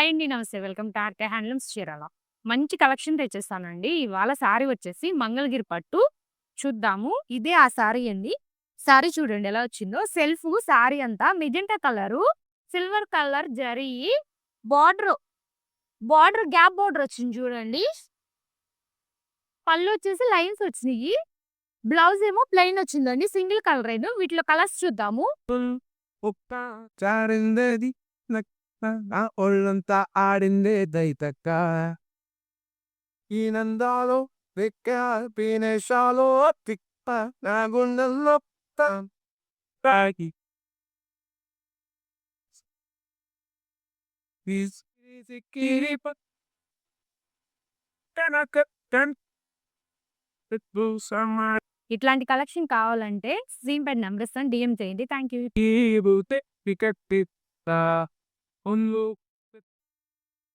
Hi అండి. నమస్తే. Welcome to RK handlooms Chirala. మంచి కలెక్షన్ తెచ్చేసానండి. ఇవాళ సారీ వచ్చేసి మంగళగిరి పట్టు చూద్దాము. ఇదే ఆ సారీ అండి. సారీ చూడండి ఎలా వచ్చిందో. సెల్ఫ్ సారీ అంతా magenta colour, silver colour zari border, gap border వచ్చింది చూడండి. పళ్ళు వచ్చేసి లైన్స్ వచ్చినియి. బ్లౌజ్ ఏమో ప్లెయిన్ వచ్చిందండి. సింగిల్ కలరేను. వీటిలో కలర్స్ చూద్దాము. ఒక్క జారిందేది నా ఒళ్ళంతా ఆడిందే దైతక్క ఈ నందాలో వెక్క పీనేశాలో తిక్క నా గుండెల్లో తాగి సిక్కిరి పక్కనక కన్ సమ్మా ఇట్లాంటి కలెక్షన్ కావాలంటే స్క్రీన్ పైన నెంబర్ ఇస్తాను. DM చేయండి. Thank you. ఈ బూతే పికట్టి ఒళ్ళు